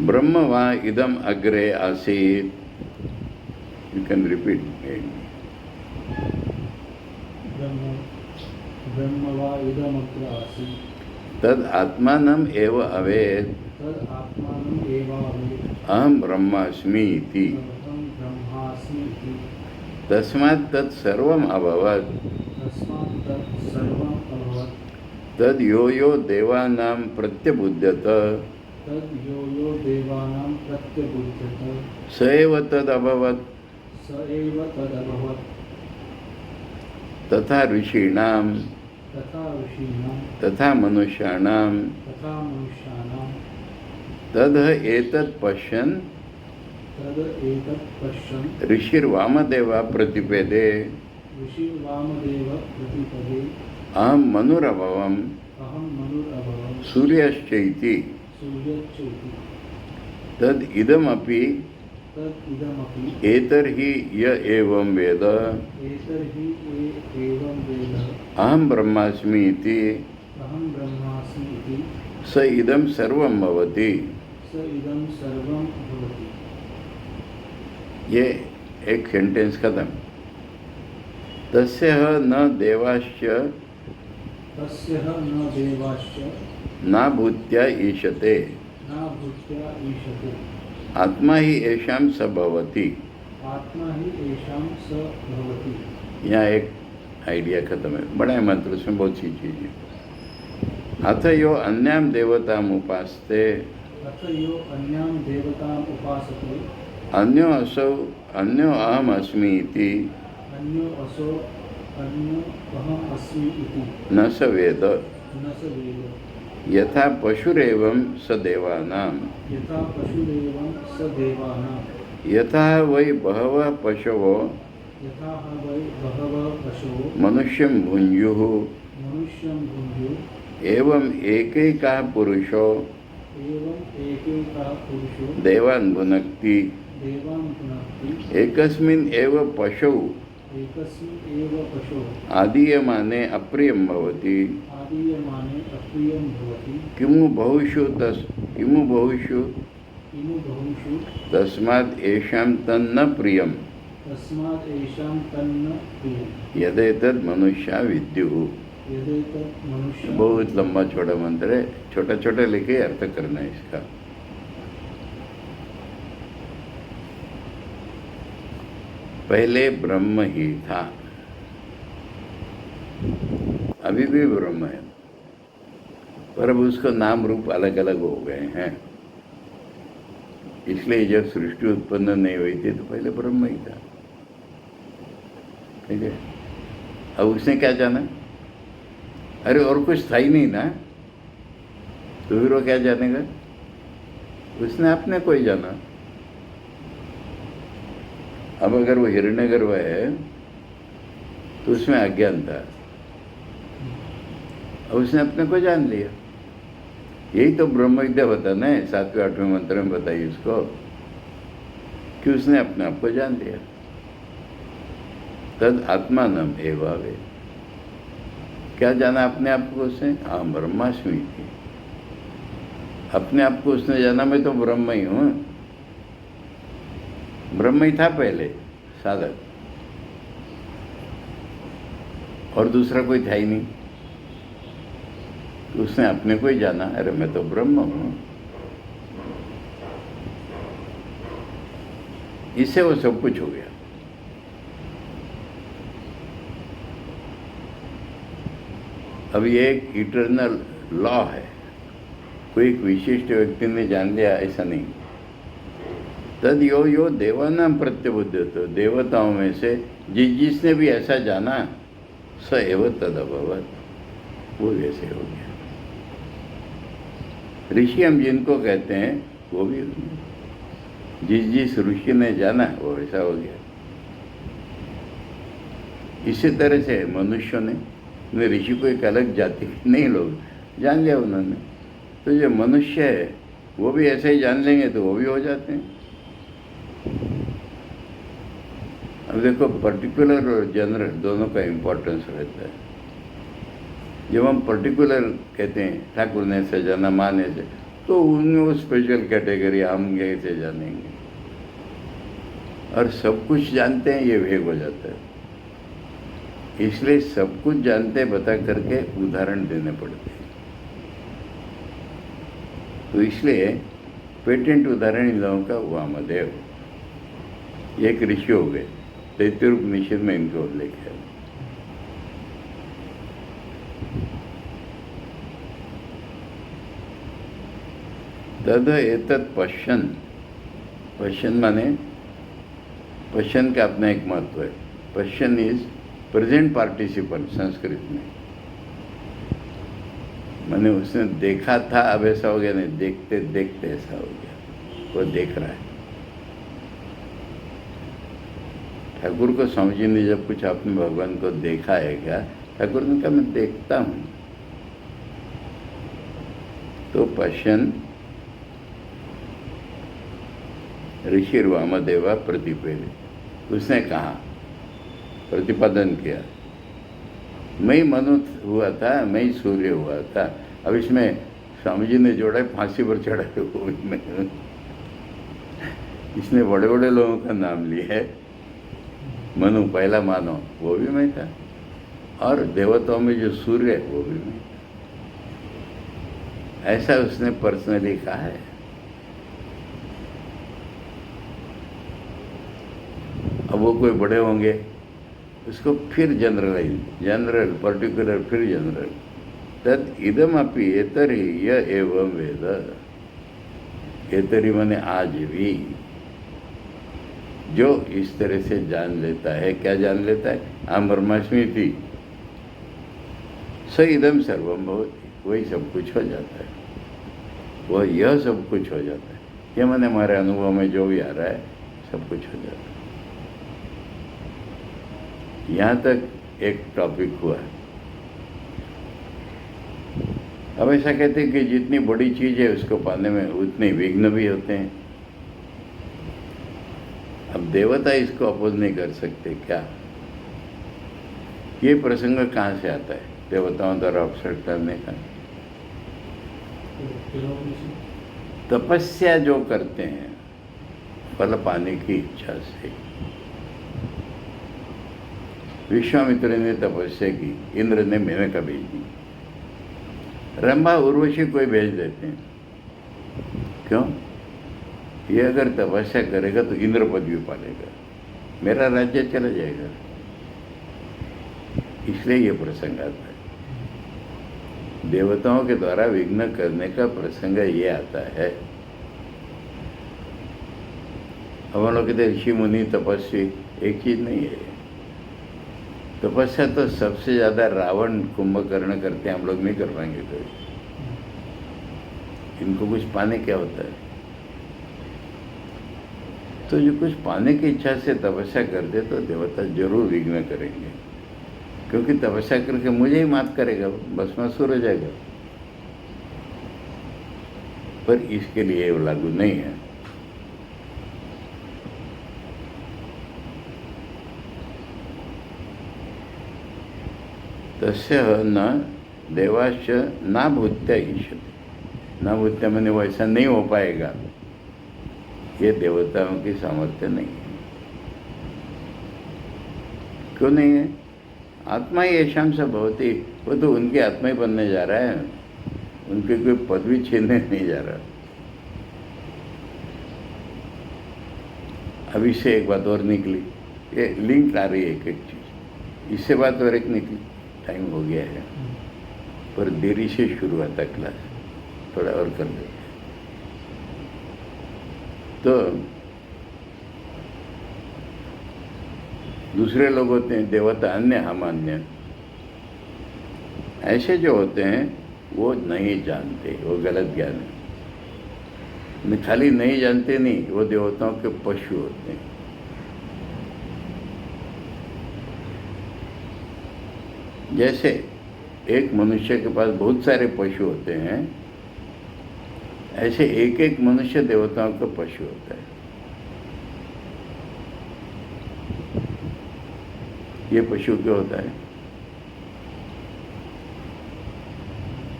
ब्रह्म वा इदम अग्रे आसीत्, you can repeat ब्रह्म वा इदमग्रे आसीत् तद आत्मानम् एव अवेत् तद आत्मानम् एव अवेत् अहं ब्रह्मास्मि इति। अहं ब्रह्मास्मि इति। तस्मात् तत् सर्वम् अभवत् तस्मात् तत् सर्वम् अभवत् तद यो यो देवानां प्रत्यबुध्यत तद यो यो देवानां प्रत्यबुध्यत स एव तद अभवत् स एव तद अभवत् तथा ऋषीणां तथा ऋषीणां तथा मनुष्याणां तथा मनुष्याणां तद एतत् पश्यन् तद एतत् पश्यन् ऋषिर्वामदेवा प्रतिपेदे ऋषिर्वामदेव प्रतिपदे अहं मनुरभवम् अहं मनुरभवम् सूर्यश्चैति सूर्यश्चैति तद इदमपि तद् इदमपि एतर्हि य एवं वेद एतर्हि एवं वेद अहं ब्रह्मास्मि इति अहं ब्रह्मास्मि इति स इदं सर्वं भवति। स इदं सर्वं भवति। ये एक सेंटेंस खत्म। तस्य न देवाश्च तस्य न देवाश्च न भूत्या ईशते न भूत्या ईशते आत्मा ही येषां स भवति। आत्मा ही येषां स भवति। यहाँ एक आइडिया खत्म है। बड़ा है मंत्र, उसमें बहुत सी चीज़ें। अथ यो अन्यां देवताम् उपासते अथ यो अन्यां देवताम् उपासते अन्यो असौ अन्यो अहम् अस्मि इति अन्यो असो अन्यो अहम् अस्मि इति न स वेद न स वेद यथा पशुरेवं स देवानां यथा पशुरेवं स देवानां यथा वै बहवः पशवो यथा वै बहवः पशवो मनुष्यं भुञ्जुः मनुष्यं भुञ्जुः एवं एकैकः पुरुषो एवं एकैकः पुरुषो देवान् भुनक्ति देवान् भुनक्ति एकस्मिन् एव पशौ एकस्मिन् एव पशो आदीयमाने अप्रियं भवति आदीयमाने अप्रियं भवति किमु बहुषु किमु बहुषु तस्मात् येषां तन्न प्रियं तस्मात् येषां तन्न प्रियं यदेतद् मनुष्या विद्युः। यदेतत् मनुष्य बहुत लंबा छोटा मंत्र है, छोटा छोटा लेके अर्थ करना है इसका। पहले ब्रह्म ही था, अभी भी ब्रह्म है, पर अब उसका नाम रूप अलग अलग हो गए हैं। इसलिए जब सृष्टि उत्पन्न नहीं हुई थी तो पहले ब्रह्म ही था, ठीक है। अब उसने क्या जाना? अरे और कुछ था ही नहीं ना, तो फिर वो क्या जानेगा? उसने अपने को ही जाना। अब अगर वो हिरण्यगर्भ है तो उसमें अज्ञान था, अब उसने अपने को जान लिया। यही तो ब्रह्म विद्या बताना है, 7वें 8वें मंत्र में बताइए उसको, कि उसने अपने आप को जान लिया। तद आत्मानम एवावे, क्या जाना अपने आप को उसने? हाँ, ब्रह्मास्मि थी। अपने आप को उसने जाना, मैं तो ब्रह्म ही हूँ। ब्रह्म ही था पहले साधक, और दूसरा कोई था ही नहीं। तो उसने अपने को ही जाना, अरे मैं तो ब्रह्म हूँ। इससे वो सब कुछ हो गया। अब ये एक इटर्नल लॉ है, कोई एक विशिष्ट व्यक्ति ने जान लिया ऐसा नहीं। तद यो यो देवानाम प्रत्यबुद्धतो, देवताओं में से जिसने भी ऐसा जाना, स एव तद अभवत्, वो वैसे हो गया। ऋषि हम जिनको कहते हैं वो भी, जिस ऋषि ने जाना वो वैसा हो गया। इसी तरह से मनुष्यों ने ऋषि को एक अलग जाति नहीं, लोग जान लिया उन्होंने, तो जो मनुष्य है वो भी ऐसे ही जान लेंगे तो वो भी हो जाते हैं। अब देखो, पर्टिकुलर और जनरल दोनों का इम्पोर्टेंस रहता है। जब हम पर्टिकुलर कहते हैं ठाकुर ने ऐसे जाना, माँ ने से, तो उनमें वो स्पेशल कैटेगरी, हम कैसे जानेंगे। और सब कुछ जानते हैं, ये भेद हो जाता है। इसलिए सब कुछ जानते बता करके उदाहरण देने पड़ते हैं। तो इसलिए पेटेंट उदाहरण इन लोगों का वामदेव, ये एक ऋषि हो गए, तैत्तिरीयोपनिषद में इनका उल्लेख है। तद एतत् पश्यन्, पश्यन् माने, पश्यन् का अपना एक महत्व है। पश्यन् इज प्रेजेंट पार्टिसिपल संस्कृत में, मैंने उसने देखा था, अब ऐसा हो गया नहीं, देखते देखते ऐसा हो गया, वो देख रहा है। ठाकुर को समझ नहीं, जब कुछ आपने भगवान को देखा है क्या? ठाकुर ने कहा मैं देखता हूँ। तो पश्यन् ऋषि वामदेवा प्रतिपेद, उसने कहा, प्रतिपादन किया, मैं ही मनु हुआ था, मैं ही सूर्य हुआ था। अब इसमें स्वामी जी ने जोड़ा फांसी पर चढ़ा है, इसने बड़े बड़े लोगों का नाम लिया है। मनु पहला मानव, वो भी मैं था, और देवताओं में जो सूर्य है वो भी मैं था। ऐसा उसने पर्सनली कहा है। अब वो कोई बड़े होंगे, उसको फिर जनरल पर्टिकुलर, फिर जनरल। तद इदम अपि एतरी य एवं वेद, एतरी माने आज भी, जो इस तरह से जान लेता है। क्या जान लेता है? आम ब्रह्मास्मि थी, स इदम सर्वम भवति, वही सब कुछ हो जाता है, वह यह सब कुछ हो जाता है। ये मैंने हमारे अनुभव में जो भी आ रहा है सब कुछ हो जाता है। यहाँ तक एक टॉपिक हुआ। अब ऐसा कहते हैं कि जितनी बड़ी चीज़ है उसको पाने में उतने विघ्न भी होते हैं। अब देवता इसको अपोज नहीं कर सकते क्या? ये प्रसंग कहाँ से आता है देवताओं द्वारा अपसेट करने का? तपस्या जो करते हैं फल पाने की इच्छा से। विश्वामित्र ने तपस्या की, इंद्र ने मेनका भेज दी, रंभा उर्वशी कोई भेज देते हैं। क्यों? ये अगर तपस्या करेगा तो इंद्र पदवी पालेगा, मेरा राज्य चला जाएगा। इसलिए ये प्रसंग आता है। देवताओं के द्वारा विघ्न करने का प्रसंग ये आता है। अब हम लोग कहते ऋषि मुनि तपस्वी, एक चीज नहीं है। तपस्या तो सबसे ज्यादा रावण कुंभकर्ण करते हैं, हम लोग नहीं कर पाएंगे कभी। इनको कुछ पाने क्या होता है? तो जो कुछ पाने की इच्छा से तपस्या करते तो देवता जरूर विघ्न करेंगे, क्योंकि तपस्या करके मुझे ही मात करेगा, भस्मासुर हो जाएगा। पर इसके लिए वो लागू नहीं है। तस्य न देवाश्च ना भूत्या ईशते, ना भूत्या मैंने वैसा नहीं हो पाएगा, ये देवताओं की सामर्थ्य नहीं है। क्यों नहीं है? आत्मा ही ऐशाम से भवती, वो तो उनकी आत्मा ही बनने जा रहा है, उनकी कोई पदवी छीनने नहीं जा रहा। अभी से एक बात और निकली, ये लिंक आ रही है एक एक चीज, इससे बात और एक निकली। टाइम हो गया है, पर देरी से शुरू हुआ था क्लास, थोड़ा और कर लेते। तो दूसरे लोग होते हैं देवता अन्य हम अन्य, ऐसे जो होते हैं वो नहीं जानते, वो गलत ज्ञान है। खाली नहीं जानते नहीं, वो देवताओं के पशु होते हैं। जैसे एक मनुष्य के पास बहुत सारे पशु होते हैं, ऐसे एक एक मनुष्य देवताओं का पशु होता है। ये पशु क्यों होता है?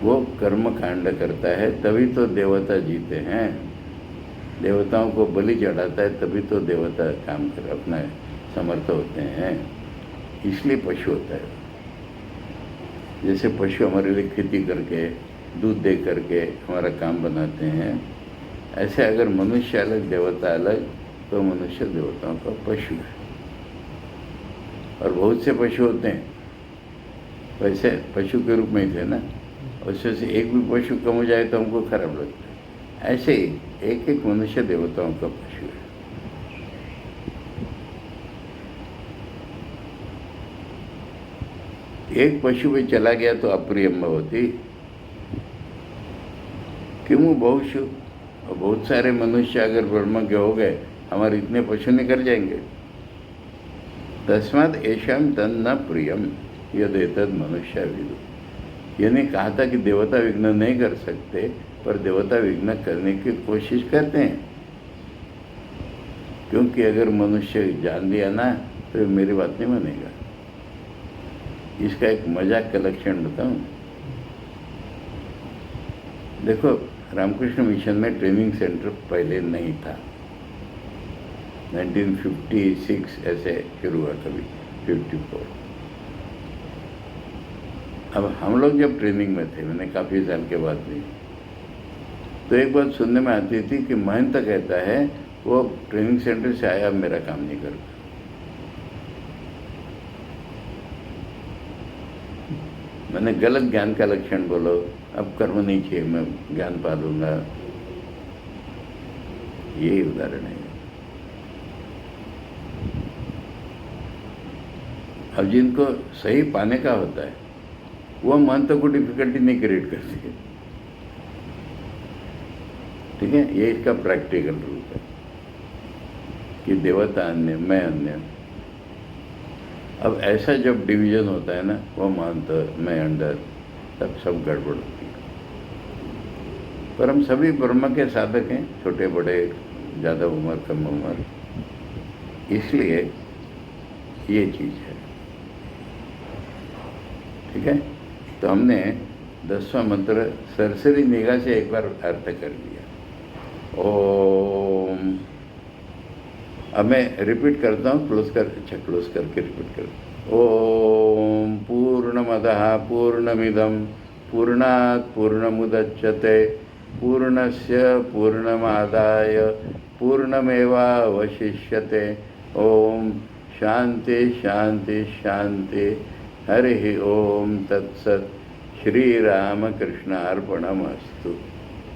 वो कर्म कांड करता है, तभी तो देवता जीते हैं। देवताओं को बलि चढ़ाता है, तभी तो देवता काम कर अपना समर्थ होते हैं, इसलिए पशु होता है। जैसे पशु हमारे लिए खेती करके दूध दे करके हमारा काम बनाते हैं, ऐसे अगर मनुष्य अलग देवता अलग, तो मनुष्य देवताओं का पशु है। और बहुत से पशु होते हैं, वैसे पशु के रूप में ही थे ना, वैसे से एक भी पशु कम हो जाए तो हमको खराब लगता है। ऐसे ही एक एक मनुष्य देवताओं का पशु है। एक पशु भी चला गया तो अप्रियम होती, क्यों बहुशु, और बहुत सारे मनुष्य अगर ब्रह्म के हो गए, हमारे इतने पशु निकल जाएंगे। तस्मात् एषां तन्न प्रियम यदेतद् मनुष्य विदु। यानी कहा था कि देवता विघ्न नहीं कर सकते, पर देवता विघ्न करने की कोशिश करते हैं, क्योंकि अगर मनुष्य जान लिया ना तो मेरी बात नहीं मानेगा। इसका एक मजाक का लक्षण बताऊं। देखो, रामकृष्ण मिशन में ट्रेनिंग सेंटर पहले नहीं था, 1956 ऐसे शुरू हुआ, कभी 54। अब हम लोग जब ट्रेनिंग में थे, मैंने काफ़ी साल के बाद भी, तो एक बात सुनने में आती थी कि महंत कहता है वो ट्रेनिंग सेंटर से आया, अब मेरा काम नहीं करता। मैंने गलत ज्ञान का लक्षण बोलो, अब कर्म नहीं चाहिए, मैं ज्ञान पा लूंगा, यही उदाहरण है। अब जिनको सही पाने का होता है, वो महंतों को डिफिकल्टी नहीं क्रिएट करती है। ठीक है, ये इसका प्रैक्टिकल रूप है कि देवता अन्य, मैं अन्य। अब ऐसा जब डिवीजन होता है ना, वो महंत मैं अंडर, तब सब गड़बड़ होती है। पर हम सभी ब्रह्म के साधक हैं, छोटे बड़े, ज़्यादा उम्र कम उम्र, इसलिए ये चीज़ है। ठीक है, तो हमने 10वां मंत्र सरसरी निगाह से एक बार अर्थ कर लिया। ओम, अब मैं रिपीट करता हूँ, क्लोज करके रिपीट कर। ओम पूर्णमदः पूर्णमिदं पूर्णात् पूर्णमुदच्यते पूर्णस्य पूर्णमादाय पूर्णमेवावशिष्यते। ओम शांति शांति शांति। हरि ओम तत्सत्। श्रीरामकृष्णार्पणमस्तु।